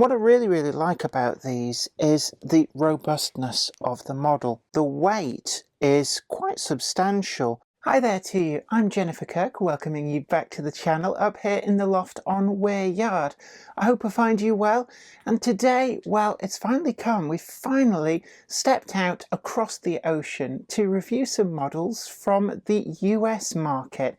What I really like about these is the robustness of the model. The weight is quite substantial. Hi there to you, I'm Jennifer Kirk, welcoming you back to the channel up here in the loft on Weir Yard. I hope I find you well, and today, well, it's finally come. We've finally stepped out across the ocean to review some models from the US market.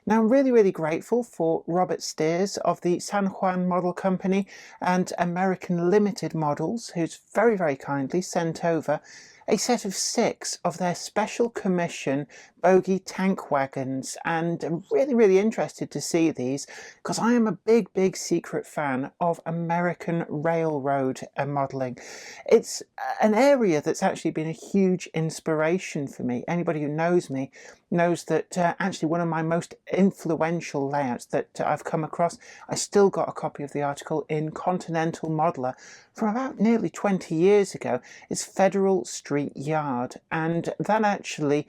Now, I'm really grateful for Robert Steers of the San Juan Model Company and American Limited Models, who's very kindly sent over a set of 6 of their special commission bogie tank wagons, and I'm really interested to see these because I am a big secret fan of American railroad modelling. It's an area that's actually been a huge inspiration for me. Anybody who knows me knows that actually one of my most influential layouts that I've come across, I still got a copy of the article in Continental Modeler from about nearly 20 years ago. It's Federal Street Yard, and that actually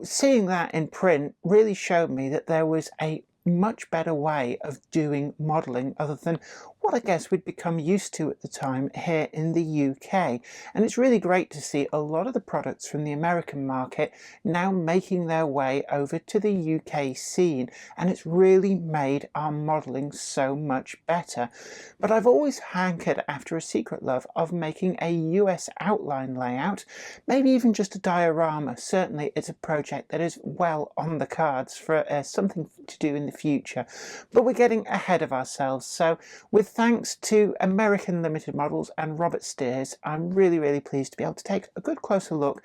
seeing that in print really showed me that there was a much better way of doing modelling other than what I guess we'd become used to at the time here in the UK. And it's really great to see a lot of the products from the American market now making their way over to the UK scene, and it's really made our modelling so much better. But I've always hankered after a secret love of making a US outline layout, maybe even just a diorama. Certainly it's a project that is well on the cards for something to do in the future, but we're getting ahead of ourselves. So with thanks to American Limited Models and Robert Steers, I'm really pleased to be able to take a good closer look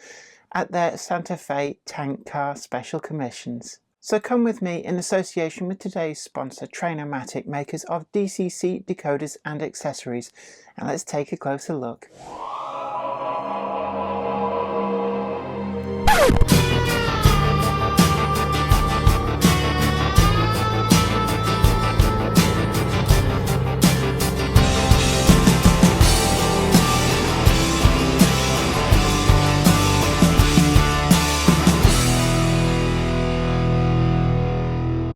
at their Santa Fe tank car special commissions. So come with me in association with today's sponsor, Trainomatic, makers of DCC decoders and accessories, and let's take a closer look.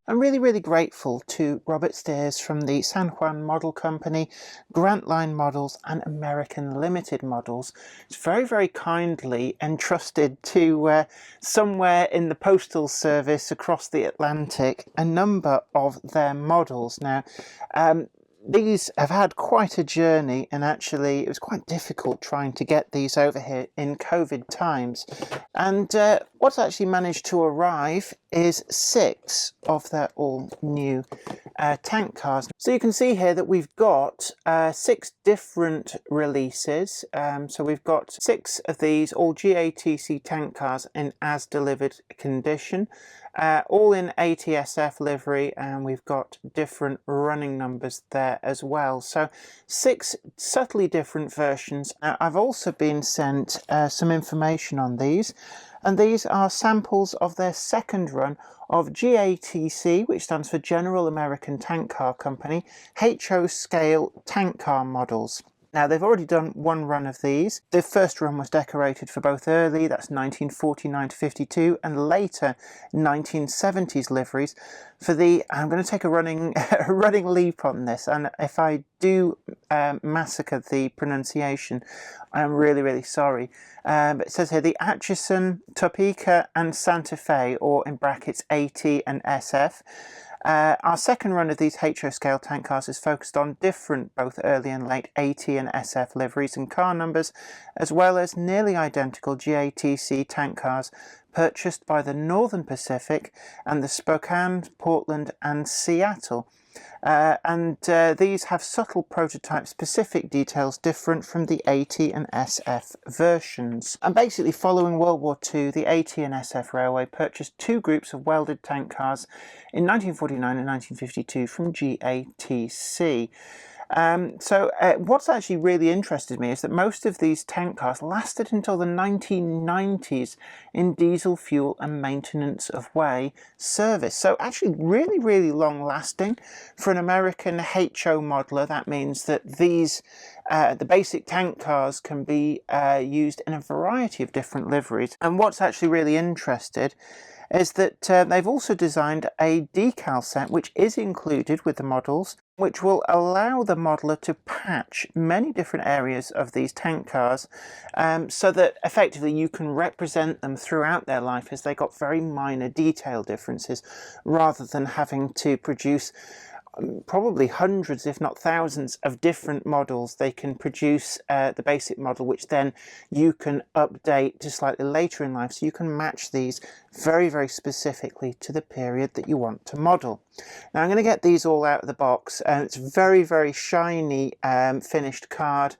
I'm really grateful to Robert Steers from the San Juan Model Company, Grantline Models and American Limited Models. It's very kindly entrusted to somewhere in the Postal Service across the Atlantic a number of their models. Now, these have had quite a journey, and actually it was quite difficult trying to get these over here in COVID times. And what's actually managed to arrive is 6 of their all new tank cars. So you can see here that we've got 6 different releases. So we've got 6 of these all GATC tank cars in as delivered condition. All in ATSF livery, and we've got different running numbers there as well. So 6 subtly different versions. I've also been sent some information on these, and these are samples of their second run of GATC, which stands for General American Tank Car Company, HO scale tank car models. Now, they've already done 1 run of these. The first run was decorated for both early, that's 1949 to 52, and later 1970s liveries for the, I'm going to take a running leap on this, and if I do massacre the pronunciation, I'm really sorry. But it says here the Atchison, Topeka and Santa Fe, or in brackets AT and SF. Our second run of these HO scale tank cars is focused on different both early and late AT and SF liveries and car numbers, as well as nearly identical GATC tank cars purchased by the Northern Pacific and the Spokane, Portland and Seattle. These have subtle prototype-specific details different from the AT and SF versions. And basically, following World War II, the AT and SF Railway purchased 2 groups of welded tank cars in 1949 and 1952 from GATC. What's actually really interested me is that most of these tank cars lasted until the 1990s in diesel fuel and maintenance of way service. So actually really long lasting for an American HO modeler. That means that these the basic tank cars can be used in a variety of different liveries. And what's actually really interesting is that they've also designed a decal set which is included with the models, which will allow the modeler to patch many different areas of these tank cars, so that effectively you can represent them throughout their life as they got very minor detail differences, rather than having to produce probably hundreds if not thousands of different models. They can produce the basic model, which then you can update to slightly later in life, so you can match these very, very specifically to the period that you want to model. Now I'm going to get these all out of the box, and it's very, very shiny finished card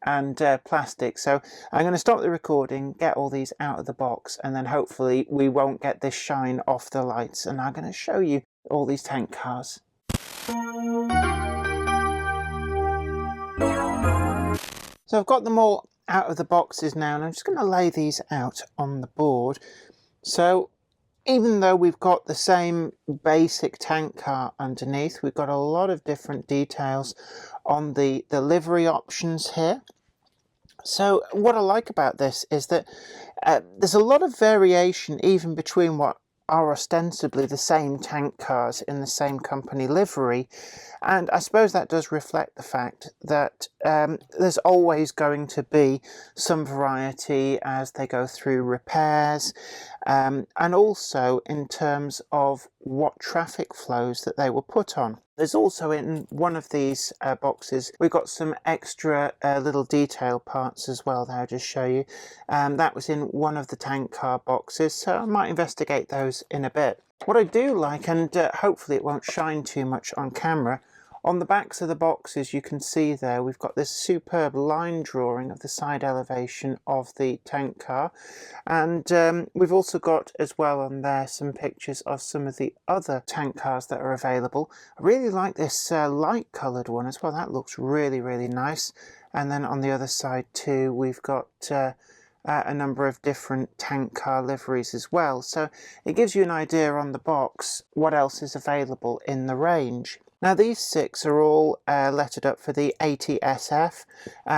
and plastic, so I'm going to stop the recording, get all these out of the box, and then hopefully we won't get this shine off the lights, and I'm going to show you all these tank cars. So I've got them all out of the boxes now, and I'm just going to lay these out on the board. So even though we've got the same basic tank car underneath, we've got a lot of different details on the livery options here. So what I like about this is that there's a lot of variation even between what are ostensibly the same tank cars in the same company livery, and I suppose that does reflect the fact that there's always going to be some variety as they go through repairs, and also in terms of what traffic flows that they were put on. There's also in one of these boxes, we've got some extra little detail parts as well that I'll just show you. That was in one of the tank car boxes, so I might investigate those in a bit. What I do like, and hopefully it won't shine too much on camera, on the backs of the boxes you can see there we've got this superb line drawing of the side elevation of the tank car, and we've also got as well on there some pictures of some of the other tank cars that are available. I really like this light coloured one as well, that looks really, really nice. And then on the other side too we've got a number of different tank car liveries as well, so it gives you an idea on the box what else is available in the range. Now these 6 are all lettered up for the ATSF.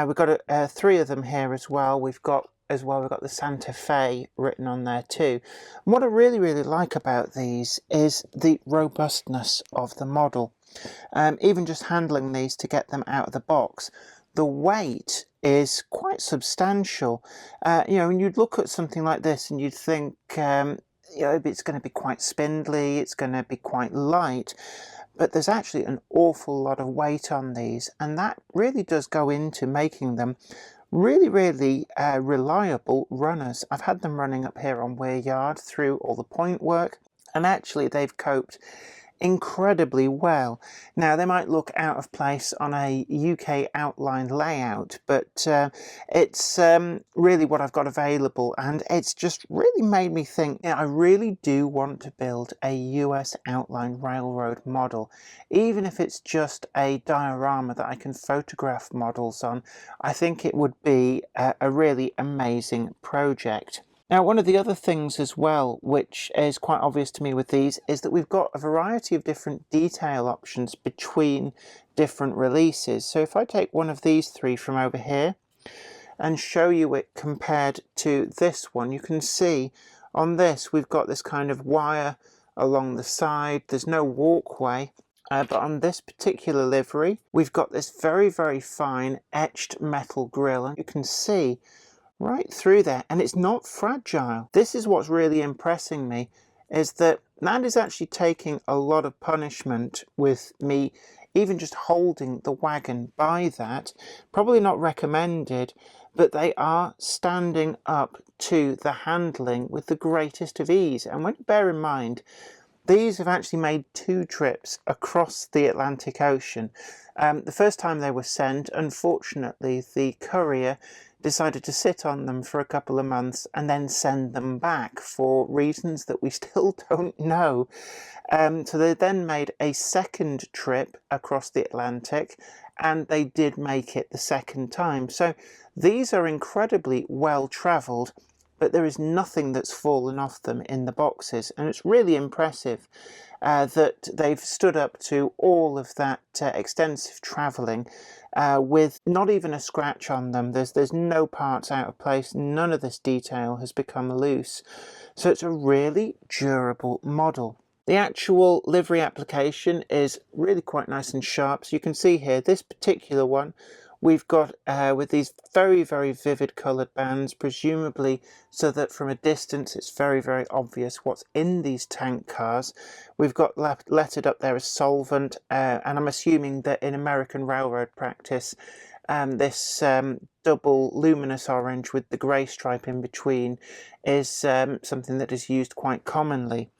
We've got 3 of them here as well. We've got the Santa Fe written on there too. And what I really, really like about these is the robustness of the model. Even just handling these to get them out of the box, the weight is quite substantial. You know, when you'd look at something like this and you'd think, you know, it's going to be quite spindly, it's going to be quite light. But there's actually an awful lot of weight on these, and that really does go into making them really, really reliable runners. I've had them running up here on Weir Yard through all the point work, and actually they've coped incredibly well. Now they might look out of place on a UK outline layout, but it's really what I've got available, and it's just really made me think, you know, I really do want to build a US outline railroad model, even if it's just a diorama that I can photograph models on. I think it would be a really amazing project. Now, one of the other things as well, which is quite obvious to me with these, is that we've got a variety of different detail options between different releases. So if I take one of these 3 from over here and show you it compared to this one, you can see on this we've got this kind of wire along the side. There's no walkway. But on this particular livery, we've got this very, very fine etched metal grille, and you can see right through there, and it's not fragile. This is what's really impressing me, is that is actually taking a lot of punishment with me even just holding the wagon by that. Probably not recommended, but they are standing up to the handling with the greatest of ease. And when you bear in mind, these have actually made 2 trips across the Atlantic Ocean. The first time they were sent, unfortunately, the courier decided to sit on them for a couple of months and then send them back for reasons that we still don't know. So they then made a second trip across the Atlantic, and they did make it the second time. So these are incredibly well travelled, but there is nothing that's fallen off them in the boxes, and it's really impressive that they've stood up to all of that extensive travelling with not even a scratch on them. There's no parts out of place, none of this detail has become loose, so it's a really durable model. The actual livery application is really quite nice and sharp. So you can see here, this particular one, we've got with these very, very vivid coloured bands, presumably so that from a distance it's very, very obvious what's in these tank cars. We've got lettered up there as solvent, and I'm assuming that in American railroad practice, this double luminous orange with the grey stripe in between is something that is used quite commonly.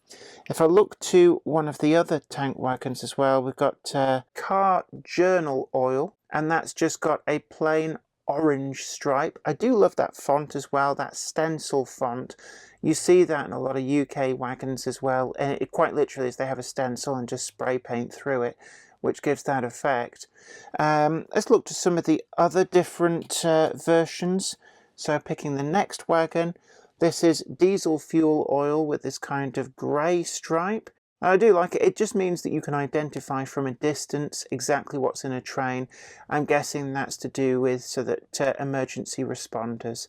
If I look to one of the other tank wagons as well, we've got car journal oil, and that's just got a plain orange stripe. I do love that font as well, that stencil font. You see that in a lot of UK wagons as well, and it quite literally is they have a stencil and just spray paint through it, which gives that effect. Let's look to some of the other different versions. So picking the next wagon, this is diesel fuel oil with this kind of grey stripe. I do like it. It just means that you can identify from a distance exactly what's in a train. I'm guessing that's to do with so that emergency responders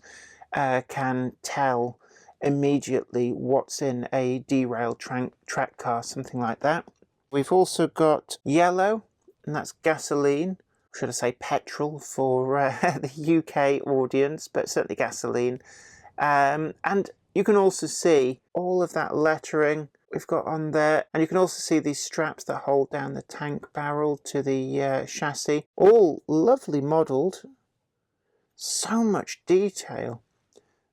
can tell immediately what's in a derailed track car, something like that. We've also got yellow, and that's gasoline. Should I say petrol for the UK audience, but certainly gasoline. And you can also see all of that lettering we've got on there, and you can also see these straps that hold down the tank barrel to the chassis. All lovely modelled, so much detail.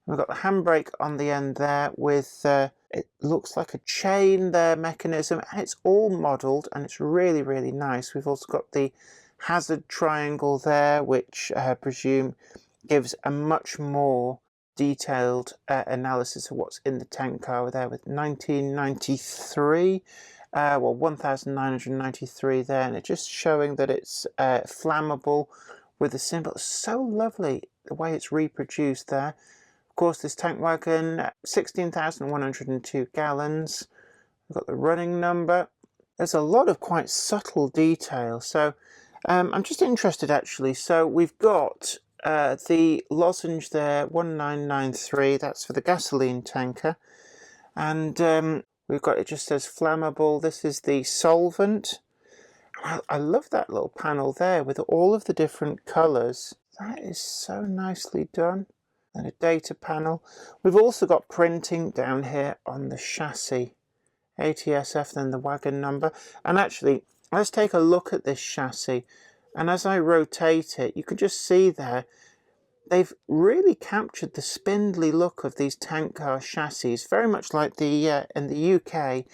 We've got the handbrake on the end there with it looks like a chain there mechanism, and it's all modelled and it's really, really nice. We've also got the hazard triangle there, which I presume gives a much more detailed analysis of what's in the tank car there, with 1993, well 1993 there, and it's just showing that it's flammable with the symbol. It's so lovely the way it's reproduced there. Of course, this tank wagon, 16,102 gallons. We've got the running number. There's a lot of quite subtle detail, so I'm just interested actually. So we've got the lozenge there, 1993, that's for the gasoline tanker. And we've got, it just says flammable. This is the solvent. I love that little panel there with all of the different colours. That is so nicely done. And a data panel. We've also got printing down here on the chassis. ATSF, then the wagon number. And actually, let's take a look at this chassis. And as I rotate it, you can just see there, they've really captured the spindly look of these tank car chassis, very much like the in the UK.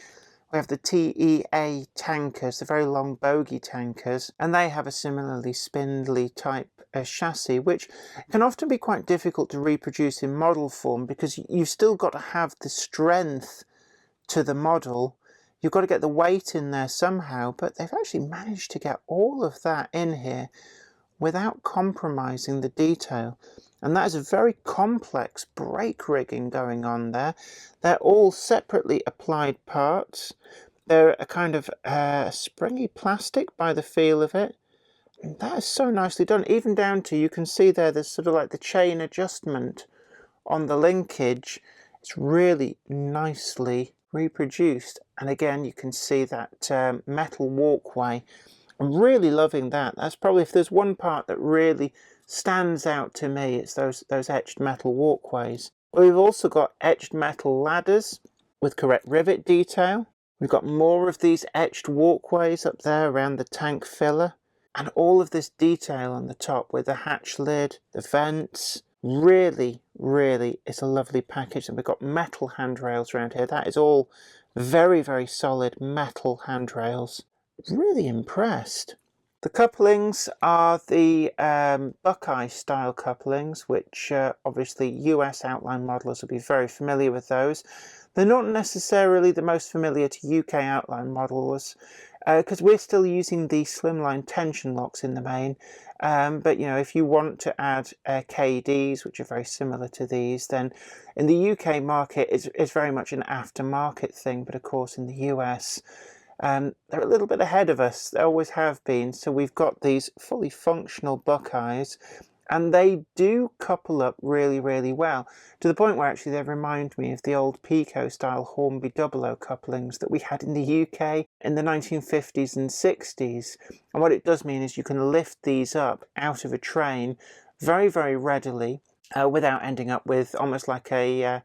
We have the TEA tankers, the very long bogie tankers, and they have a similarly spindly type chassis, which can often be quite difficult to reproduce in model form because you've still got to have the strength to the model. You've got to get the weight in there somehow, but they've actually managed to get all of that in here without compromising the detail. And that is a very complex brake rigging going on there. They're all separately applied parts. They're a kind of springy plastic by the feel of it. And that is so nicely done, even down to, you can see there's sort of like the chain adjustment on the linkage. It's really nicely reproduced. And again, you can see that metal walkway. I'm really loving that. That's probably, if there's one part that really stands out to me, it's those etched metal walkways. We've also got etched metal ladders with correct rivet detail. We've got more of these etched walkways up there around the tank filler, and all of this detail on the top with the hatch lid, the vents. Really, really, it's a lovely package. And we've got metal handrails around here. That is all very, very solid metal handrails. Really impressed. The couplings are the Buckeye style couplings, which obviously US outline modelers will be very familiar with those. They're not necessarily the most familiar to UK outline modelers. because we're still using the slimline tension locks in the main. But if you want to add KDs, which are very similar to these, then in the UK market it's very much an aftermarket thing. But of course in the US, they're a little bit ahead of us. They always have been. So we've got these fully functional Buckeyes, and they do couple up really, really well, to the point where actually they remind me of the old Pico-style Hornby 00 couplings that we had in the UK in the 1950s and 60s. And what it does mean is you can lift these up out of a train very, very readily, without ending up with almost like a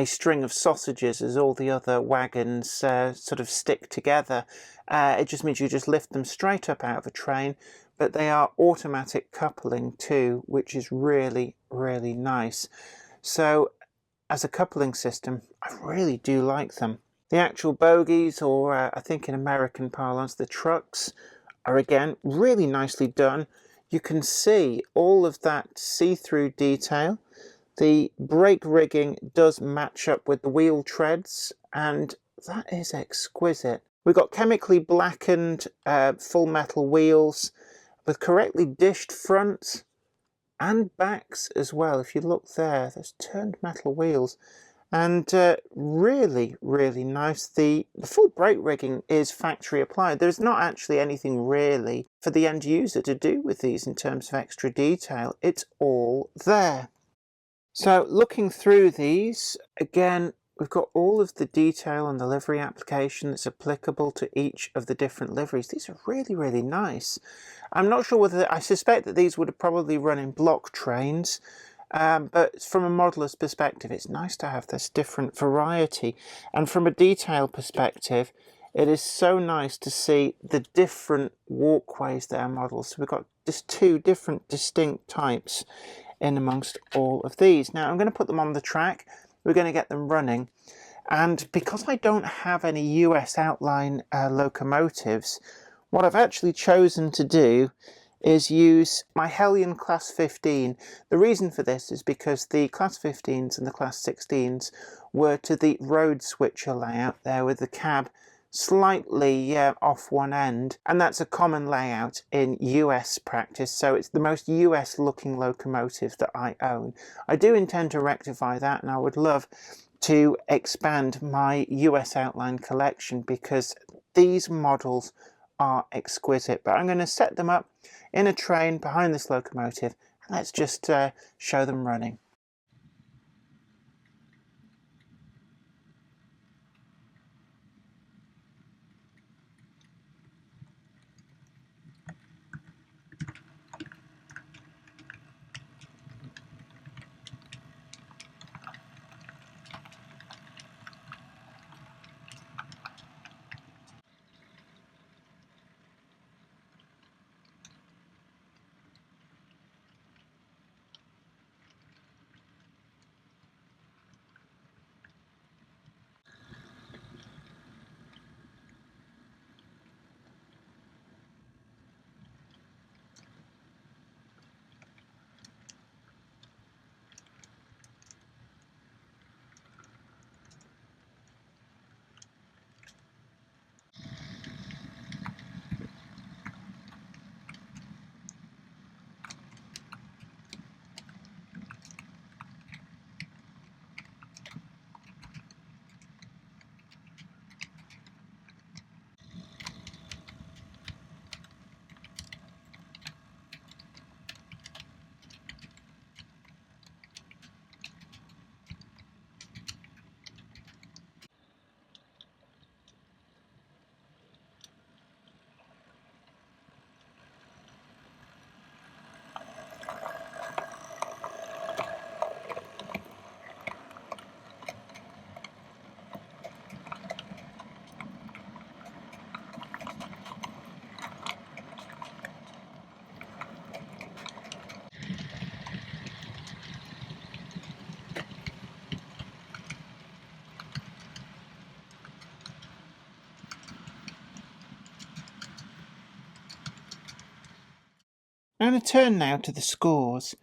string of sausages as all the other wagons sort of stick together. It just means you just lift them straight up out of a train, but they are automatic coupling too, which is really, really nice. So as a coupling system, I really do like them. The actual bogies, or I think in American parlance, the trucks, are again really nicely done. You can see all of that see-through detail. The brake rigging does match up with the wheel treads, and that is exquisite. We've got chemically blackened full metal wheels with correctly dished fronts and backs as well. If you look there, there's turned metal wheels, and really, really nice. The full brake rigging is factory applied. There's not actually anything really for the end user to do with these in terms of extra detail. It's all there. So looking through these, again, we've got all of the detail on the livery application that's applicable to each of the different liveries. These are really, really nice. I'm not sure whether, I suspect that these would have probably run in block trains, but from a modeller's perspective, it's nice to have this different variety. And from a detail perspective, it is so nice to see the different walkways that are modelled. So we've got just two different distinct types in amongst all of these. Now I'm going to put them on the track. We're going to get them running. And because I don't have any US outline locomotives, what I've actually chosen to do is use my Hellion Class 15. The reason for this is because the Class 15s and the Class 16s were to the road switcher layout there, with the cab slightly off one end, and that's a common layout in US practice, so it's the most US looking locomotive that I own. I do intend to rectify that, and I would love to expand my US outline collection because these models are exquisite. But I'm going to set them up in a train behind this locomotive, and let's just show them running. I'm going to turn now to the scores.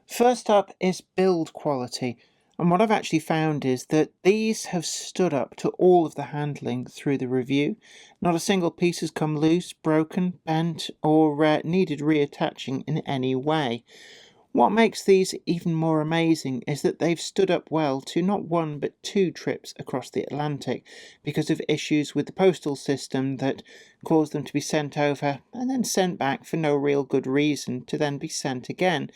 First up is build quality. And what I've actually found is that these have stood up to all of the handling through the review. Not a single piece has come loose, broken, bent, or needed reattaching in any way. What makes these even more amazing is that they've stood up well to not one but two trips across the Atlantic because of issues with the postal system that caused them to be sent over and then sent back for no real good reason to then be sent again.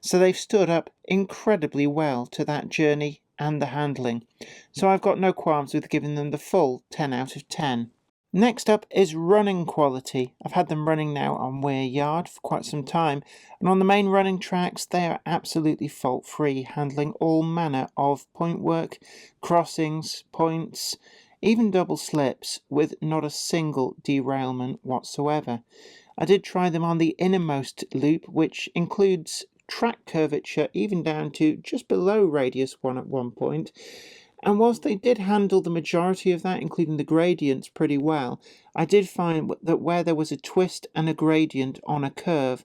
So they've stood up incredibly well to that journey and the handling. So I've got no qualms with giving them the full 10 out of 10. Next up is running quality. I've had them running now on Weir Yard for quite some time, and on the main running tracks they are absolutely fault-free, handling all manner of point work, crossings, points, even double slips with not a single derailment whatsoever. I did try them on the innermost loop, which includes track curvature even down to just below radius 1 at one point. And whilst they did handle the majority of that, including the gradients, pretty well, I did find that where there was a twist and a gradient on a curve,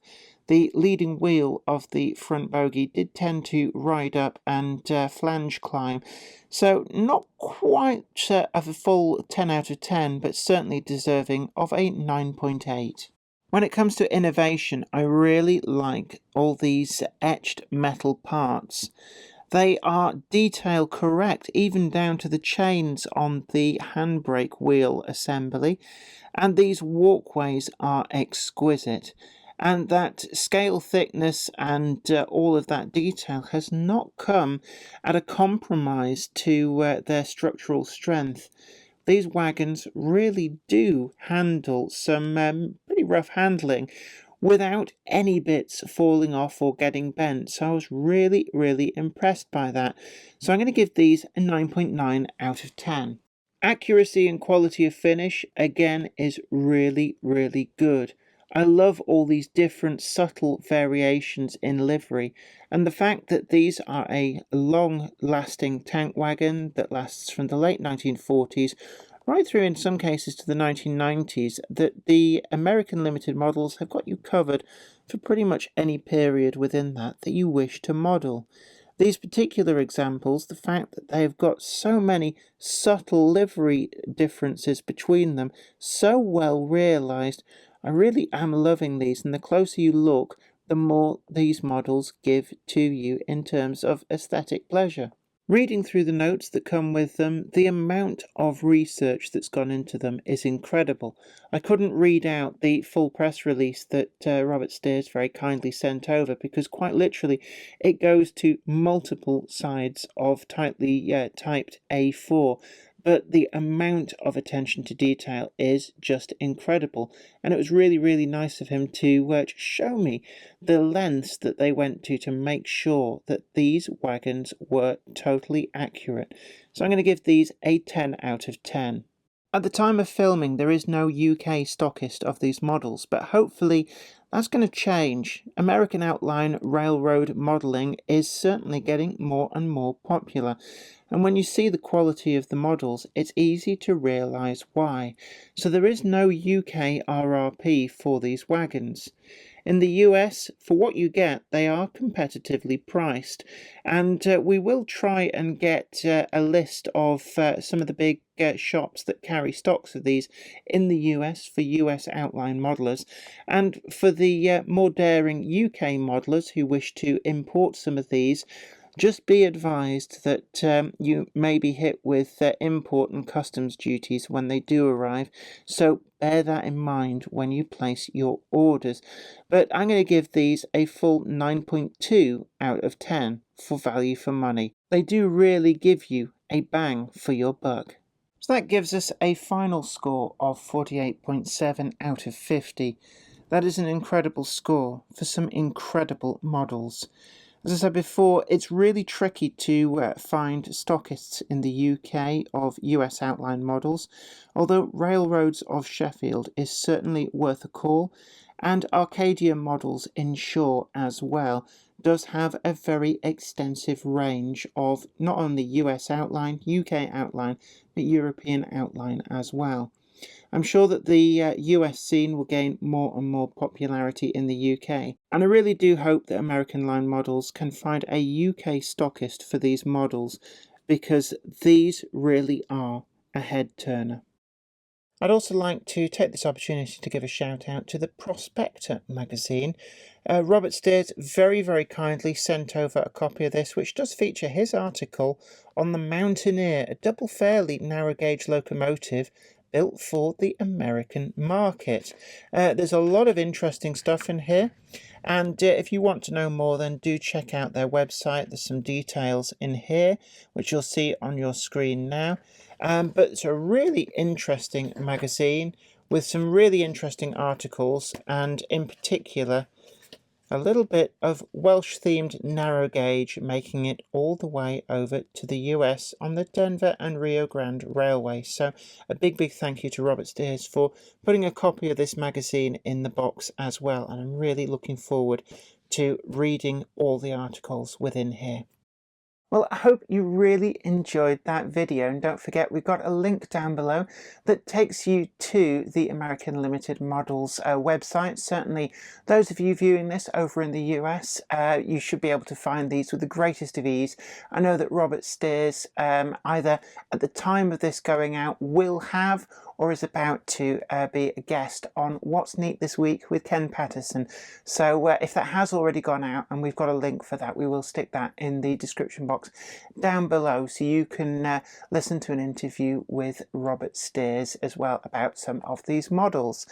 the leading wheel of the front bogie did tend to ride up and flange climb. So not quite of a full 10 out of 10, but certainly deserving of a 9.8. When it comes to innovation, I really like all these etched metal parts. They are detail correct, even down to the chains on the handbrake wheel assembly, and these walkways are exquisite. And that scale thickness and all of that detail has not come at a compromise to their structural strength. These wagons really do handle some pretty rough handling without any bits falling off or getting bent. So I was really impressed by that. So I'm going to give these a 9.9 out of 10. Accuracy and quality of finish, again, is really good. I love all these different subtle variations in livery, and the fact that these are a long-lasting tank wagon that lasts from the late 1940s right through in some cases to the 1990s, that the American limited models have got you covered for pretty much any period within that you wish to model. These particular examples, the fact that they've got so many subtle livery differences between them, so well realised, I really am loving these, and the closer you look, the more these models give to you in terms of aesthetic pleasure. Reading through the notes that come with them, the amount of research that's gone into them is incredible. I couldn't read out the full press release that Robert Steers very kindly sent over because quite literally it goes to multiple sides of tightly typed A4. But the amount of attention to detail is just incredible. And it was really nice of him to show me the lengths that they went to make sure that these wagons were totally accurate. So I'm going to give these a 10 out of 10. At the time of filming, there is no UK stockist of these models, but hopefully that's going to change. American outline railroad modelling is certainly getting more and more popular. And when you see the quality of the models, it's easy to realise why. So there is no UK RRP for these wagons. In the US, for what you get, they are competitively priced. And we will try and get a list of some of the big shops that carry stocks of these in the US for US outline modelers. And for the more daring UK modelers who wish to import some of these, just be advised that you may be hit with import and customs duties when they do arrive, so bear that in mind when you place your orders. But I'm going to give these a full 9.2 out of 10 for value for money. They do really give you a bang for your buck. So that gives us a final score of 48.7 out of 50. That is an incredible score for some incredible models. As I said before, it's really tricky to find stockists in the UK of US outline models, although Railroads of Sheffield is certainly worth a call, and Arcadia Models Inshore as well does have a very extensive range of not only US outline, UK outline, but European outline as well. I'm sure that the US scene will gain more and more popularity in the UK, and I really do hope that American Line Models can find a UK stockist for these models, because these really are a head turner. I'd also like to take this opportunity to give a shout out to the Prospector magazine. Robert Steers very kindly sent over a copy of this, which does feature his article on the Mountaineer, a double fairly narrow gauge locomotive built for the American market. There's a lot of interesting stuff in here, and if you want to know more, then do check out their website. There's some details in here which you'll see on your screen now. But it's a really interesting magazine with some really interesting articles, and in particular a little bit of Welsh-themed narrow gauge, making it all the way over to the US on the Denver and Rio Grande Railway. So a big thank you to Robert Steers for putting a copy of this magazine in the box as well, and I'm really looking forward to reading all the articles within here. Well, I hope you really enjoyed that video, and don't forget we've got a link down below that takes you to the American Limited Models website. Certainly those of you viewing this over in the US, you should be able to find these with the greatest of ease. I know that Robert Steers, either at the time of this going out, will have or is about to be a guest on What's Neat This Week with Ken Patterson. So if that has already gone out, and we've got a link for that, we will stick that in the description box down below, so you can listen to an interview with Robert Steers as well about some of these models.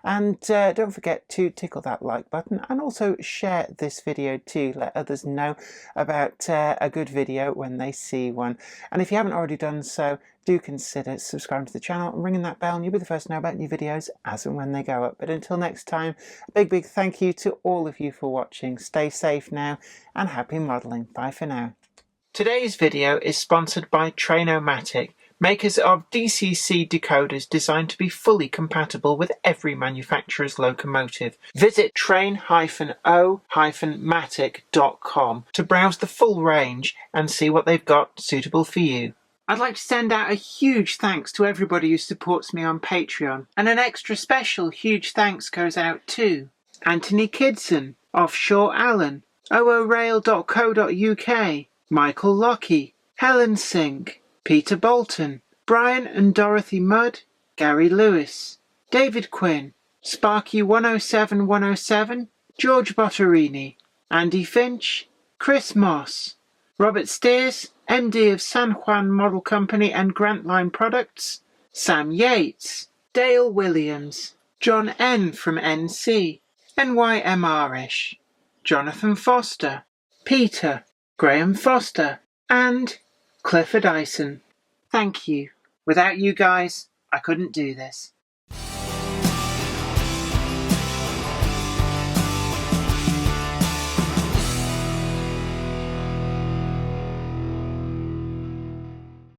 And don't forget to tickle that like button, and also share this video too. Let others know about a good video when they see one. And if you haven't already done so, do consider subscribing to the channel and ringing that bell, and you'll be the first to know about new videos as and when they go up. But until next time, a big thank you to all of you for watching. Stay safe now, and happy modelling. Bye for now. Today's video is sponsored by Train-O-Matic, makers of DCC decoders designed to be fully compatible with every manufacturer's locomotive. Visit train-o-matic.com to browse the full range and see what they've got suitable for you. I'd like to send out a huge thanks to everybody who supports me on Patreon, and an extra special huge thanks goes out to Anthony Kidson, Offshore Allen, oorail.co.uk, Michael Lockie, Helen Sink, Peter Bolton, Brian and Dorothy Mudd, Gary Lewis, David Quinn, Sparky 107107, George Botterini, Andy Finch, Chris Moss, Robert Steers, MD of San Juan Model Company and Grant Line Products, Sam Yates, Dale Williams, John N from NC, NYMRish, Jonathan Foster, Peter, Graham Foster, and Clifford Ison. Thank you. Without you guys, I couldn't do this.